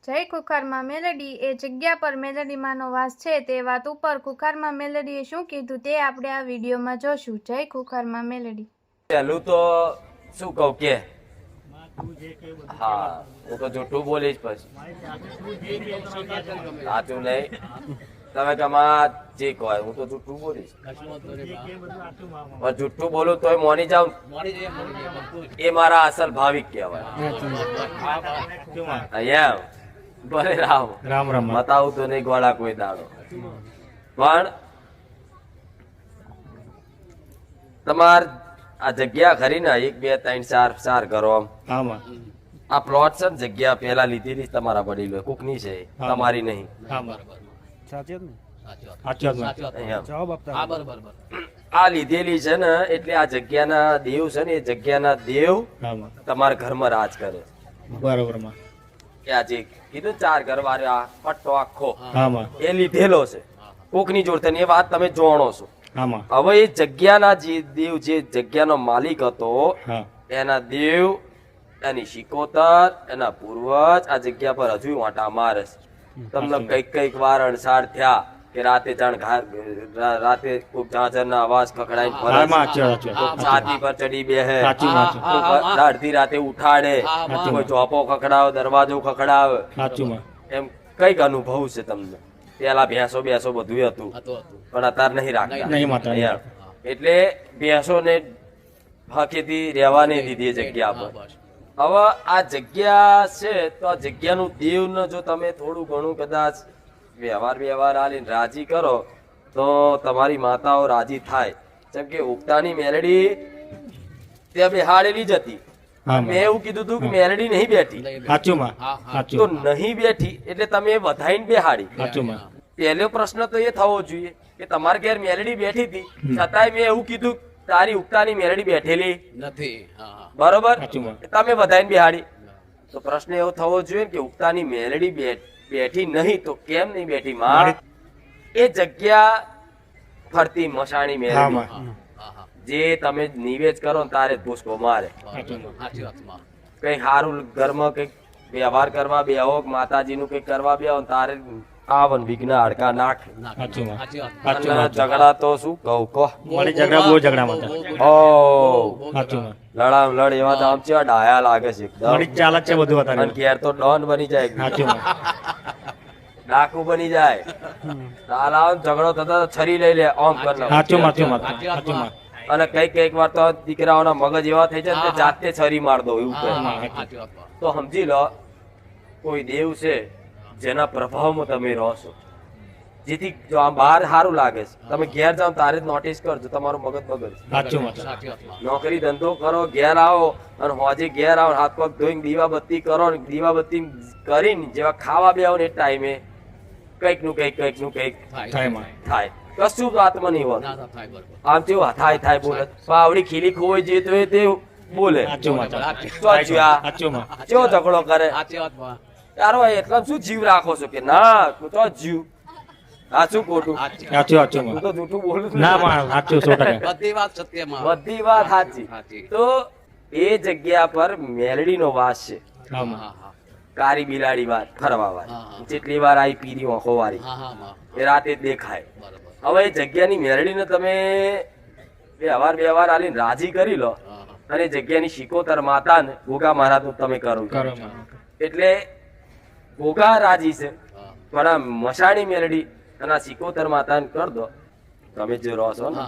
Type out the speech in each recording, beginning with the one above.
જય ખુખારમાં મેલડી એ જગ્યા પર મેલડીમાંનો વાસ છે તે વાત ઉપર ખુખારમાં મેલડીએ શું કીધું તે આપણે આ વિડીયોમાં જોશું. જય ખુખારમાં મેલડી. પહેલું તો શું કહું કે હા હું તો જૂઠું બોલીશ પછી સાચું નહીં તમે કમા જે કહો હું તો જૂઠું બોલીશ પણ જૂઠું બોલું તોય મોની જાઉં એ મારા અસલ ભાવિક કહેવાય. અહીંયા ભલે રામ રામ રામ બતાવું તો નહીં ગોળા કોઈ દાડો પણ તમાર આ જગ્યા ખરી ને 1 2 3 4 ઘરો આમાં આ પ્લોટ છે ને જગ્યા પેલા લીધેલી તમારા વડીલો કોકની છે તમારી નહીં. આ લીધેલી છે ને એટલે આ જગ્યાના દેવ છે ને એ જગ્યાના દેવ તમારા ઘરમાં રાજ કરે બરોબર કે આ જે કીધું 4 ઘર વાળો આ પટ્ટો આખો એ લીધેલો છે કોકની જોડે એ વાત તમે જાણો છો. હવે એ જગ્યાના જે દેવ જે જગ્યાનો માલિક હતો એના દેવ એની શિકોતર એના પૂર્વજ આ જગ્યા પર હજુ વાંટા મારે છે. તમને કઈક વાર અણસાર થયા કે રાતે જાણ રાતે કોક ઝાંઝરના અવાજ ખખડાઈને ફરે, છાતી પર ચડી બેહે, અડધી રાતે ઉઠાડે, કોઈ ચોપો ખખડાવે, દરવાજો ખખડાવે, એમ કઈક અનુભવ છે તમને. પેલા ભેંસો બેસો બધું હતું પણ અત્યારે નહીં રાખતા એટલે ભેંસો ને હકેથી રહેવા નહીં દીધી જગ્યા પર. હવે આ જગ્યા છે તો આ જગ્યાનું દેવને જો તમે થોડું ઘણું કદાચ વ્યવહાર આલીને રાજી કરો તો તમારી માતાઓ રાજી થાય. જેમ કે ઉગતાની મેલડી ત્યાં બેહાડેલી જ હતી. મેં એવું કીધું હતું કે મેલડી નહીં બેઠી તો નહીં બેઠી એટલે તમે વધાઈને બેહાડી. પહેલો પ્રશ્ન તો એ થવો જોઈએ કે તમારે ઘેર મેલડી બેઠી હતી છતાંય મેં એવું કીધું તારી ઉગતાની મેલડી બેઠેલી નથી બરોબર તમે વધાઈને બેહાડી. તો પ્રશ્ન એવો થવો જોઈએ કે ઉગતાની મેલડી બેઠી નહીં તો કેમ નહીં બેઠી માં? એ જગ્યા ફરતી મસાણી મેલડી જે તમે નિવેદ કરો ને તારે ભૂસકો મારે. કઈ સારું ઘરમાં કઈક વ્યવહાર કરવા બેહો માતાજી નું કઈક કરવા બેહો તારે આવન વિઘ્ન હડકા નાખે. ઝઘડા તો શું કહું કહો લડામ લડ એવા તો આમ છે ડાયા લાગે છે એકદમ. ઘેર તો ડોન બની જાય, ડાકુ બની જાય. તાલાવ ઝઘડો થતા છરી લઈ લે આમ કરી અને કઈક વાર તો દીકરાઓના મગજ એવા થઈ જાય જાતે છરી માર દો એવું કરે. તો સમજી લો કોઈ દેવ છે જેના પ્રભાવમાં તમે રહો છો જેથી જો આમ બહાર સારું લાગે છે તમે ઘેર જાઓ તારે જ નોટિસ કરજો તમારું મગજ બગડશે. નોકરી ધંધો કરો ઘેર આવો અને હોજે ઘેર આવો હાથ પગ ધોઈને દીવાબત્તી કરો ને દીવાબત્તી કરીને જેવા ખાવા બેવો ને એ ટાઈમે કઈક નું કઈક થાય. કશું વાતમાં નહીં હોતું. આમ કેવું થાય બોલે પાવડી ખીલી ખોવાઈ જઈએ તો એ તે બોલે કેવો ઝઘડો કરે. યાર એટલા શું જીવ રાખો છો કે ના તું તો જીવ સાચું ખોટું તું તો જૂઠું બોલું બધી વાત સાચી. તો એ જગ્યા પર મેલડી નો વાસ છે. કારી બિલાડી વાત ફરવા વાળી જેટલી વાર આવી પીરી ઓખો વાળી એ રાતે જ દેખાય. હવે એ જગ્યાની મેલડીને તમે વ્યવહાર આલીને રાજી કરી લો અને જગ્યાની શિકોતર માતા ને ગોગા મહારાજ નું તમે કરો એટલે ગોગા રાજી છે. પણ આ મસાણી મેલડી અને શિકોતર માતા ને કર દો તમે જે રહો છો ને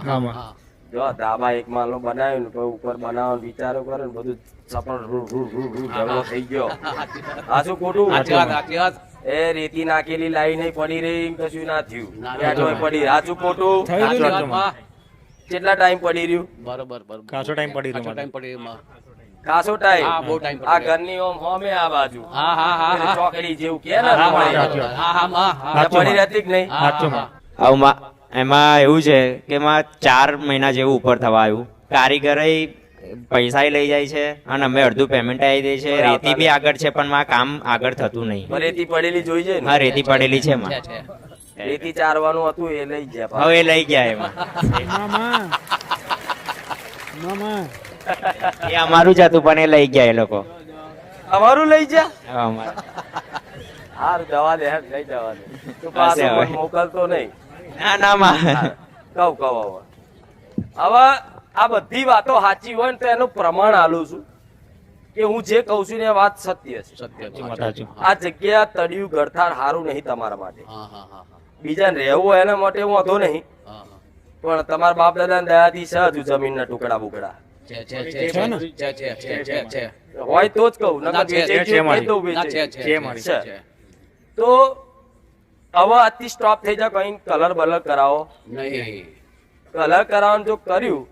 જો ધાબા એક માલો બનાવ્યું ને ઉપર બનાવો વિચારો કરો ને બધું સપન ઝઘડો થઈ ગયો. આ શું ખોટું? એ રેતી નાખેલી લાઈ નહીં પડી રહી કશું ના થયું પડી. સાચું ખોટું? કેટલા ટાઈમ પડી રહ્યું? ખાસો ટાઈમ પડી કાસો ટાઈમ આ ઘરની ઓમ હોમે આ બાજુ ચોકડી જેવું કે ને પડી રહેતી કે નહીં? એમાં એવું છે કે એમાં 4 મહિના જેવું ઉપર થવા આવ્યું. કારીગર પૈસા લઈ જાય છે અને અમે અડધું પેમેન્ટ આવી દે છે. રેતી બી આગળ છે પણ કામ આગળ થતું નહીં. રેતી પડેલી જોઈ છે? હા રેતી પડેલી છે. રેતી ચારવાનું હતું એ લઈ ગયા. હવે લઈ ગયા એમાં એ અમારું જ હતું પણ એ લઈ ગયા એ લોકો. અમારું લઈ જા હાર જવા દે, નહીં જવા દે. તું પાછો હશે હવે. મને મોકલતો નહીં. ના માં કહું હવે આ બધી વાતો સાચી હોય ને તો એનું પ્રમાણ આલું છું કે હું જે કહું છું ને એ વાત સત્ય છે. સાચું. આ જગ્યા તળિયું ગળથાર સારું નહીં તમારા માટે. હા હા હા બીજાને રહેવું હોય એના માટે હું વાંધો નહીં, હા પણ તમારા બાપ દાદા દયાથી છે હજુ જમીનના ટુકડા બુકડા છે છે છે છે છે છે છે છે હોય તો જ કહું, ના, નકર છે, વેચી છે ગયું મારી. તો ના, વેચી. છે, છે, છે છે, મારી. છે. છે. તો હવે આજથી સ્ટોપ થઈ જાય, કઈ કલર બલર કરાવો. નહીં કલર કરાવવાનું જો કર્યું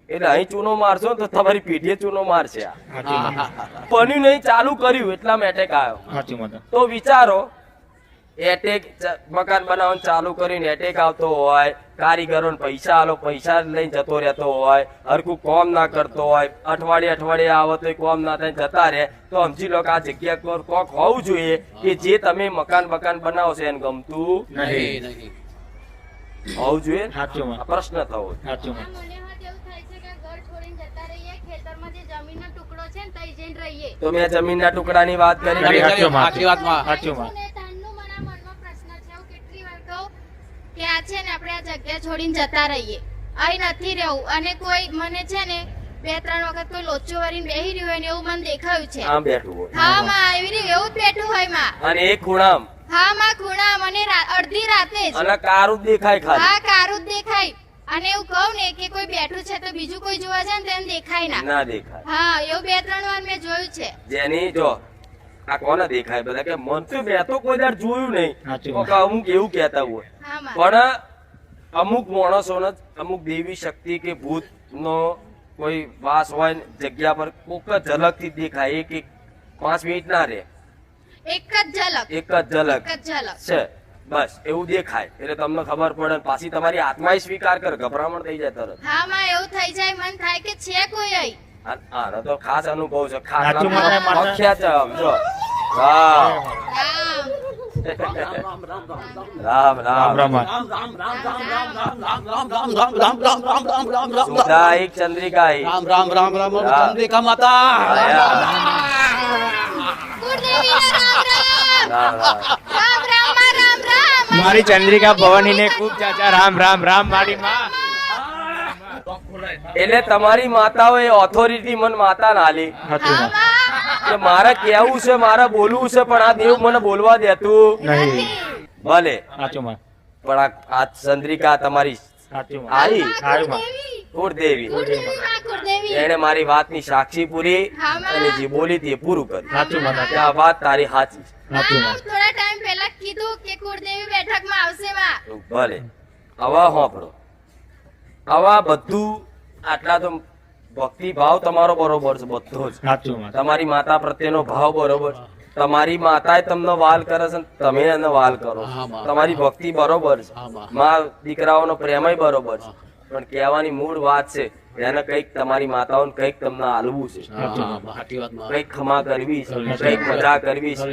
એટલે અહીં ચૂનો મારશો ને તો તમારી પીઠીએ ચૂનો મારશે આ. સાચું માતા. બન્યું નહીં, ચાલુ કર્યું એટલામાં એટેક આવ્યો. સાચું માતા. તો વિચારો, એટેક મકાન બનાવવાનું ચાલુ કરીને એટેક આવતો હોય, કારીગરોને પૈસા આલો, પૈસા લઈને જતો રહેતો હોય, હરખું કોમ ના કરતો હોય, અઠવાડિયે આવે તો કોમ ના થાય જતા રહે, તો સમજી લો કે આ જગ્યા પર કોક હોવું જોઈએ કે જે તમે મકાન બનાવો છો એને ગમતું નહીં નહીં હોવું જોઈએ. સાચું આ માતા. પ્રશ્ન થવો. સાચું માતા. મને હવે એવું થાય છે કે ઘર છોડીને જતા રહીએ, ખેતરમાં જે જમીનનો ટુકડો છે ને તઈ જઈને રહીએ. તો મેં જમીનના ટુકડાની વાત કરી. કરી. સાચી સાચી વાતમાં સાચું માં. અને તાનનું મને આ મનમાં પ્રશ્ન છે, હું કેટલી વાર કહું કે આ છે ને આપણે આ જગ્યા છોડીને જતા રહીએ, અહીં નથી રહેવું. અને કોઈ મને છે ને 2-3 વખત કોઈ લોચો વાળીને બેહી રહ્યું હોય ને એવું મને દેખાયું છે. આમ બેઠું હોય હા માં આવી રહ્યું, એવું જ બેઠું હોય માં. અને એક ખૂણામ હા માં ખૂણા મને અડધી રાતે જ અને કારું જ દેખાય ખાલી. હા કારું જ દેખાય. અને એવું કહું ને કે કોઈ બેઠું છે તો બીજું કોઈ જોવા જાય ને તો એમ દેખાય ના. ના દેખાય. હા એવું 2-3 વાર મેં જોયું છે. જેની જો આ કોને દેખાય બધા કે મન તો મેં તો કોઈ વાર જોયું નહીં. સાચું. કોક અમુક એવું કહેતા હોય, હા માં. પણ અમુક માણસોને જ અમુક દેવી શક્તિ કે ભૂત નો કોઈ વાસ હોય ને જગ્યા પર કોક જ ઝલકથી દેખાય. એક 5 મિનિટ ના રહે, એક જ ઝલક, એક જ ઝલક એક જ ઝલક. છે બસ એવું દેખાય એટલે તમને ખબર પડે ને પાછી તમારી આત્મા સ્વીકાર કરે, ગભરામણ થઈ જાય તરત. હા માં એવું થઈ જાય, મન થાય કે છે કોઈ અહીં. આનો તો ખાસ અનુભવ છે. સાચું માતા, માતા. પ્રખ્યાત છે આમ જો. રામ રામ રામ રામ રામ રામ. સુધાઈ ચંદ્રિકાઈ રામ રામ રામ રામ ચંદ્રિકા માતા ગુરુદેવીના રામ રામ. રામ રામ રામ રામ માં રામ રામ. મારી ચંદ્રિકા ભવાની ને ખૂબ ચાચા રામ રામ રામ મારી માં. એટલે તમારી માતાઓ એ ઓથોરિટી મને માતા ના આલી સાચું હા માતા. માં. કે મારે કેવું છે, મારે બોલવું છે, પણ આ દેવ મને બોલવા દેતું નહીં. ભલે. સાચું માતા. પણ આ ચંદ્રિકા તમારી સાચું માતા. આવી સારું માતા. કુળદેવી, ગુરુદેવી માં ગુરુદેવી. એને મારી વાતની સાક્ષી પૂરી હા, માં. અને જે બોલી તે પૂરું કર્યું. સાચું માતા. કે આ વાત તારી સાચી છે. સાચું હા, માતા. થોડા ટાઈમ પહેલા કીધું કે કુળદેવી બેઠકમાં આવશે માં. ભલે હવે હોંભળો. હવે બધું આટલા તો ભક્તિ ભાવ તમારો બરોબર છે બધો જ. સાચું માતા. તમારી માતા પ્રત્યેનો ભાવ બરોબર છે. તમારી માતાએ તમને વાલ કરે છે ને તમે એને વાલ કરો. હા, માં. તમારી ભક્તિ બરોબર છે. હા, માં. માં દીકરાઓનો પ્રેમય બરોબર છે. પણ કહેવાની મૂળ વાત છે એને કઈક તમારી માતાઓને કઈક તમને આલવું છે, સાચી વાતમાં કઈક ખમા કરવી છે, કઈક મજા કરવી છે.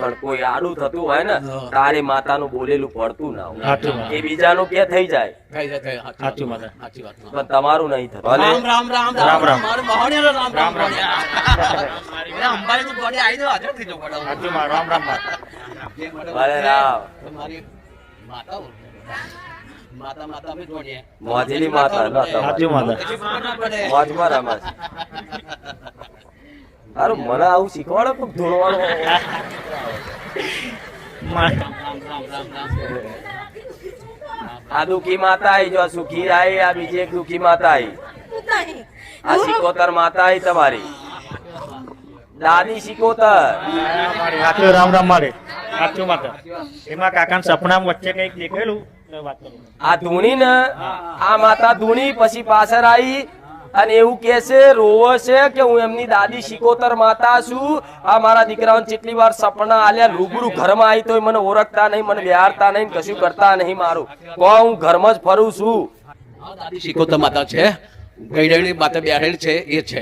પણ કોઈ આડું થતું હોય ને તારી માતાનું બોલેલું પડતું ના હોય. સાચું માતા. એ બીજાનું કે થઈ જાય થઈ જાય, થઈ જાય. સાચું માતા. સાચી વાતમાં પણ તમારું નહીં થતું. ભલે રામ રામ રામ રામ રામ. મારું મહોણીનો રામ રામ રામ રામ. અંબાણીનું ગોળી આવી જાવ, હાજર થઈ જાવ ગોળા. સાચું માતા. રામ રામ માતા. ભલે રામ. તમારી માતા માતા માતા અમે જોડીએ મોજીલી માતા ન તમારી. સાચું માતા. કશું ખબર ના પડે. મોજમાં રમે છે. હારું મને આવું શીખવાડો કોક ધોળવાનું. રામ રામ રામ રામ આ દુખી માતા આઈ, જો આ સુખી આઈ, આ બીજી એક દુખી માતા આઈ, આ સિકોતર માતા આઈ તમારી દાદી સિકોતર. સાચું રામ રામ મારે. સાચું માતા. એમાં કાકાના સપના વચ્ચે કઈક દેખાયેલું તો વાત કરું. આ ધૂણી ને આ માતા ધૂણી પછી પાછળ આવી અને એવું કે છે રોવે છે કે હું એમની દાદી સિકોતર માતા છું. આ મારા દીકરાઓને કેટલી વાર સપના આલ્યા, રૂબરૂ ઘરમાં આવી તોય મને ઓળખતા નહીં, મને વિહારતા નહીં, કશું કરતા નહીં. મારું હું ઘરમાં જ ફરું છું. આ દાદી શિકોતર માતા છે, ગઈડાની માતા બેઠેલી છે એ છે.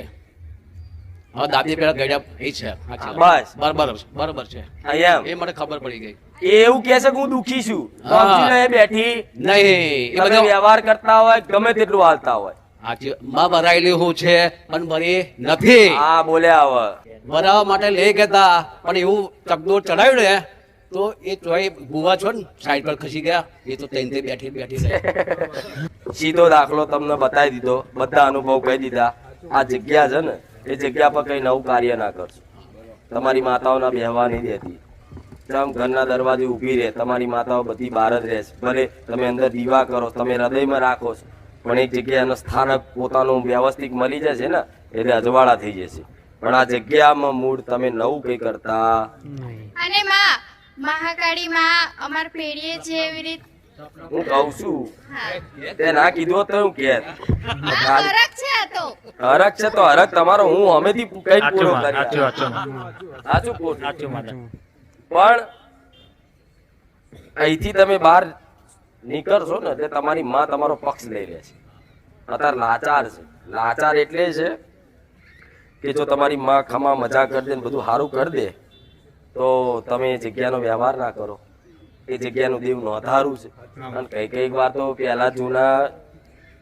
હા દાદી પેલા ગઈડા એ છે. સાચી વાત. બસ બરાબર બરાબર છે, અહીંયા એ મને ખબર પડી ગઈ. એ એવું કે છે કે હું દુખી છું. હા. સમજી લો, એ બેઠી નહીં એ તમે બધું વ્યવહાર કરતા હોય ગમે તેટલું હાલતા હોય. સાચી માં ભરાયેલી હું છે પણ ભરી નથી. હા બોલ્યા હવે ભરાવા માટે લઈ ગયા પણ એવું ચકદોર ચડાવ્યું ને તો એ તોય ભૂવા છો ને સાઈડ પર ખસી ગયા એ તો તેન તે બેઠી બેઠી રહે. સીધો દાખલો તમને બતાવી દીધો, બધા અનુભવ કહી દીધા. આ જગ્યા છે ને એ જગ્યા પર કઈ નવું કાર્ય ના કરશો. તમારી માતાઓના બેહવા નહીં દેતી. જેમ ઘરના દરવાજે ઊભી રહે, તમારી માતાઓ બધી બહાર જ રહેશે. ભલે તમે અંદર દીવા કરો, તમે હૃદયમાં રાખો છો, પણ એક જગ્યાનું સ્થાનક પોતાનું વ્યવસ્થિત મળી જશે ને એટલે અજવાળા થઈ જશે. પણ આ જગ્યામાં મૂળ તમે નવું કઈ કરતા. અને મહાકાળી માં અમાર પેઢીએ છે એવી રીત હું કહું છું તે ના કીધું તો હું કે ફરક છે આ તો. હરક છે તો હરક તમારો હું હમેથી કઈ પૂરો કરી સાચું સાચું સાચું ખોટું. સાચું માતા. પણ અહીંથી તમે બહાર નીકળશો ને એટલે તમારી માં તમારો પક્ષ લઈ લે છે. અત્યારે લાચાર છે. લાચાર એટલે છે કે જો તમારી માં ખમા મજા કરી દે ને બધું સારું કરી દે તો તમે એ જગ્યાનો વ્યવહાર ના કરો. એ જગ્યાનું દેવ નોંધારું છે. અને કઈક વાર તો પેલા જૂના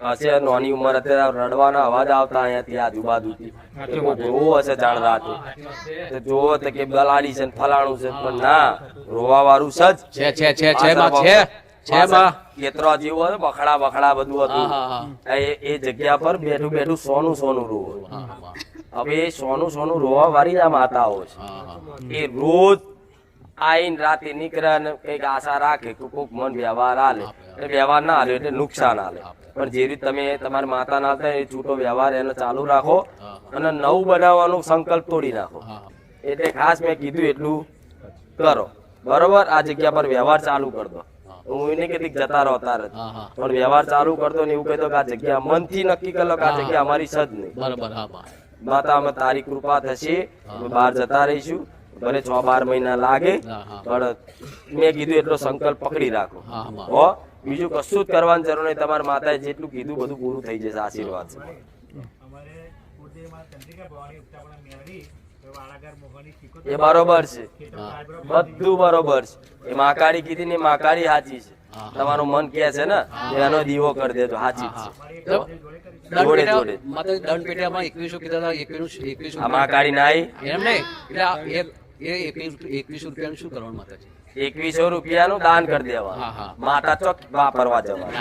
હશે નાની ઉંમર અત્યારે રડવાના અવાજ આવતા અહીંયાથી આજુબાજુથી જોવો હશે જાણ રાતે તો જોવો તો કે બલાડી છે ને ફલાણું છે, પણ ના, રોવા વાળું સજ છે માં છે માં કેતરો જેવું હતું, બખડા બખડા બધું હતું. હા, હા, એ જગ્યા પર બેઠું બેઠું સોનું સોનું રોવું. હવે એ સોનું સોનું રોવા વાળી આ માતાઓ છે. એ રોજ આઈને રાતે નીકળે ને કઈક આશા રાખે કે કોઈક મન વ્યવહાર હાલે, એટલે વ્યવહાર ના હાલે એટલે નુકસાન હાલે. પણ જે રીતે તમે તમારી માતા ના હતા એ છૂટો વ્યવહાર એનો ચાલુ રાખો અને નવું બનાવવાનો સંકલ્પ તોડી નાખો. એટલે ખાસ મેં કીધું એટલું કરો. બરોબર, આ જગ્યા પર વ્યવહાર ચાલુ કરી દો. હું એને કીધું કે જતા રહો તાર જ, પણ વ્યવહાર ચાલુ કરતો ને એવું કહી દો કે આ જગ્યા મનથી નક્કી કરી લો કે આ જગ્યા અમારી સજ નહીં. બરાબર. હા માતા અમે તારી કૃપા થશે, અમે બહાર જતા રહીશું, ભલે 6-12 મહિના લાગે, પણ મેં કીધું એટલો સંકલ્પ પકડી રાખો. હો, બીજું કશું જ કરવાની જરૂર નહીં. તમારા માતાએ જેટલું કીધું બધું પૂરું થઈ જશે. આશીર્વાદ છે. એ બરોબર છે, બધું બરોબર છે. એ માકાળી કીધી ને માકાળી સાચી છે. તમારું મન કે છે ને એનો દીવો કરી દેજો, સાચી જ છે. જોડે જોડે માતા દંડ પેટીમાં 2100 કીધા હતા. 21 આ માકાળી નાઈ એમ નહીં એટલે એ 21 રૂપિયાનું શું કરવાનું માતાજી? 2100 રૂપિયાનું દાન કરી દેવા. હા, હા. માતા ચોક વાપરવા જવા.